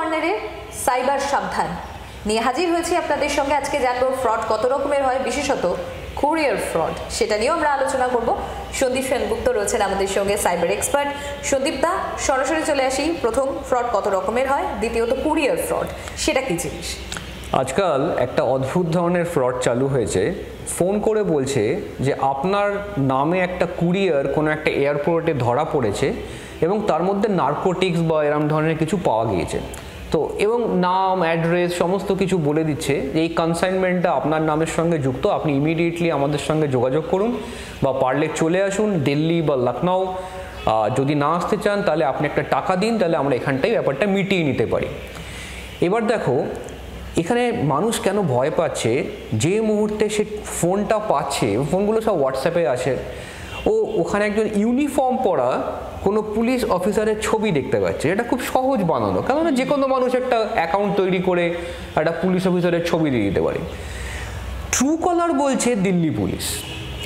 কর্নারে সাইবার সাবধান নিয়ে হাজির হয়েছি আপনাদের সঙ্গে। আজকে জানবো ফ্রড কত রকমের হয়, বিশেষত কুরিয়ার ফ্রড, সেটা নিয়েও আমরা আলোচনা করব। সন্দীপ সেনগুপ্ত রয়েছেন আমাদের সঙ্গে, সাইবার এক্সপার্ট। সন্দীপ দা, সরাসরি চলে আসি। প্রথম, ফ্রড কত রকমের হয়, দ্বিতীয়ত কুরিয়ার ফ্রড, সেটা কি জিনিস? আজকাল একটা অদ্ভুত ধরনের ফ্রড চালু হয়েছে। ফোন করে বলছে যে আপনার নামে একটা কুরিয়ার কোনো একটা এয়ারপোর্টে ধরা পড়েছে এবং তার মধ্যে নার্কোটিক্স বা এরম ধরনের কিছু পাওয়া গিয়েছে। তো এবং নাম, অ্যাড্রেস সমস্ত কিছু বলে দিচ্ছে যে এই কনসাইনমেন্টটা আপনার নামের সঙ্গে যুক্ত, আপনি ইমিডিয়েটলি আমাদের সঙ্গে যোগাযোগ করুন বা পারলে চলে আসুন দিল্লি বা লখনউ। যদি না আসতে চান তাহলে আপনি একটা টাকা দিন, তাহলে আমরা এখানটাই ব্যাপারটা মিটিয়ে নিতে পারি। এবার দেখো এখানে মানুষ কেন ভয় পাচ্ছে, যে মুহূর্তে সে ফোনটা পাচ্ছে, ফোনগুলো সব হোয়াটসঅ্যাপে আসে, ওখানে একজন ইউনিফর্ম পরা কোনো পুলিশ অফিসারের ছবি দেখতে পাচ্ছে। এটা খুব সহজ বানানো, কেননা যে কোনো মানুষ একটা অ্যাকাউন্ট তৈরি করে একটা পুলিশ অফিসারের ছবি দিয়ে দিতে পারে। ট্রুকলার বলছে দিল্লি পুলিশ।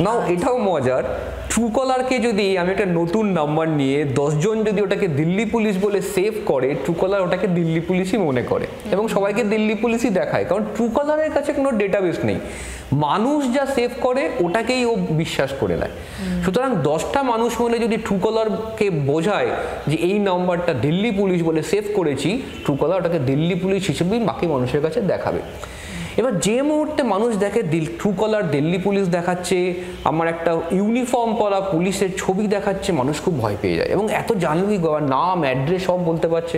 নাও এটাও মজার, ট্রুকলারকে যদি আমি একটা নতুন নাম্বার নিয়ে 10 জন যদি ওটাকে দিল্লি পুলিশ বলে সেভ করে, ট্রুকলার ওটাকে দিল্লি পুলিশই মনে করে এবং সবাইকে দিল্লি পুলিশই দেখায়, কারণ ট্রুকলারের কাছে কোনো ডেটাবেস নেই। মানুষ যা সেভ করে ওটাকেই ও বিশ্বাস করে নেয়। সুতরাং 10টা মানুষ মিলে যদি ট্রুকলারকে বোঝায় যে এই নাম্বারটা দিল্লি পুলিশ বলে সেভ করেছি, ট্রুকলার ওটাকে দিল্লি পুলিশ হিসেবেই বাকি মানুষের কাছে দেখাবে। এবার যে মুহূর্তে মানুষ দেখে ট্রুকলার দিল্লি পুলিশ দেখাচ্ছে, আমার একটা ইউনিফর্ম পরা পুলিশের ছবি দেখাচ্ছে, মানুষ খুব ভয় পেয়ে যায় এবং এত জানবি নাম, অ্যাড্রেস সব বলতে পারছে।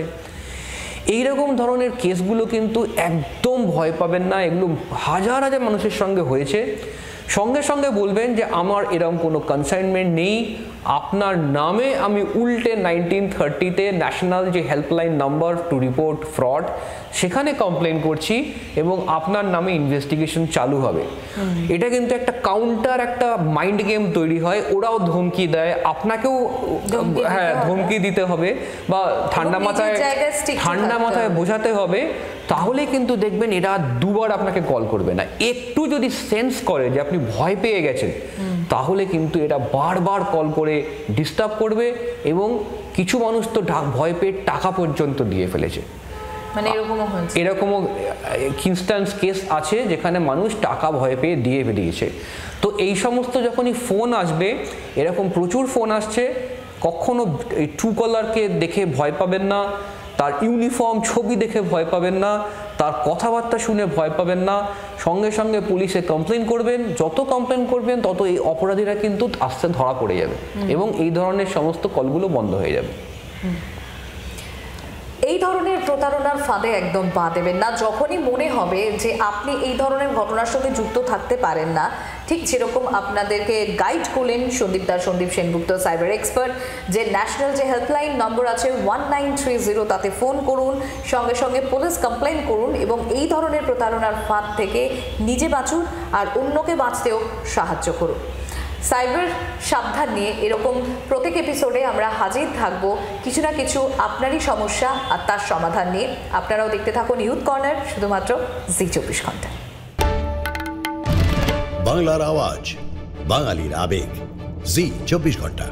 এইরকম ধরনের কেসগুলো কিন্তু একদম ভয় পাবেন না, এগুলো হাজার হাজার মানুষের সঙ্গে হয়েছে। সঙ্গে সঙ্গে বলবেন যে আমার এরকম কোনো কনসাইনমেন্ট নেই, আপনার নামে আমি উল্টে 1930-তে ন্যাশনাল যে helpline number to report fraud, সেখানে কমপ্লেন করছি এবং আপনার নামে ইনভেস্টিগেশন চালু হবে। এটা কিন্তু একটা কাউন্টার, একটা মাইন্ড গেম তৈরি হয়। ওরাও ধমকি দেয়, আপনাকেও ধমকি দিতে হবে বা ঠান্ডা মাথায় বোঝাতে হবে। তাহলে কিন্তু দেখবেন এরা দুবার আপনাকে কল করবে না। একটু যদি সেন্স করে যে আপনি ভয় পেয়ে গেছেন, তাহলে কিন্তু এরা বারবার কল করে ডিস্টার্ব করবে এবং কিছু মানুষ তো ভয় পেয়ে টাকা পর্যন্ত দিয়ে ফেলেছে। মানে এরকমও ইনস্ট্যান্স কেস আছে যেখানে মানুষ টাকা ভয় পেয়ে দিয়ে দিয়েছে। তো এই সমস্ত যখনই ফোন আসবে, এরকম প্রচুর ফোন আসছে, কখনো এই ট্রুকলারকে দেখে ভয় পাবেন না, তার ইউনিফর্ম ছবি দেখে ভয় পাবেন না, তার কথাবার্তা শুনে ভয় পাবেন না। সঙ্গে সঙ্গে পুলিশে কমপ্লেন করবেন। যত কমপ্লেন করবেন তত এই অপরাধীরা কিন্তু আস্তে ধরা পড়ে যাবে এবং এই ধরনের সমস্ত কলগুলো বন্ধ হয়ে যাবে। এই ধরনের প্রতারণার ফাঁদে একদম পা দেবেন না। যখনই মনে হবে যে আপনি এই ধরনের ঘটনার সঙ্গে যুক্ত থাকতে পারেন না, ঠিক যেরকম আপনাদেরকে গাইড করলেন সন্দীপ সেনগুপ্ত, সাইবার এক্সপার্ট, যে ন্যাশনাল যে হেল্পলাইন নম্বর আছে 1930, তাতে ফোন করুন, সঙ্গে সঙ্গে পুলিশ কমপ্লেন করুন এবং এই ধরনের প্রতারণার ফাঁদ থেকে নিজে বাঁচুন আর অন্যকে বাঁচতেও সাহায্য করুন। সাইবার সাবধান নিয়ে এরকম প্রত্যেক এপিসোডে আমরা হাজির থাকব কিছু না কিছু আপনারই সমস্যা আর তার সমাধান নিয়ে। আপনারাও দেখতে থাকুন ইউথ কর্নার, শুধুমাত্র জি24 ঘন্টা। বাংলার আওয়াজ, বাঙালির আবেগ, জি24 ঘন্টা।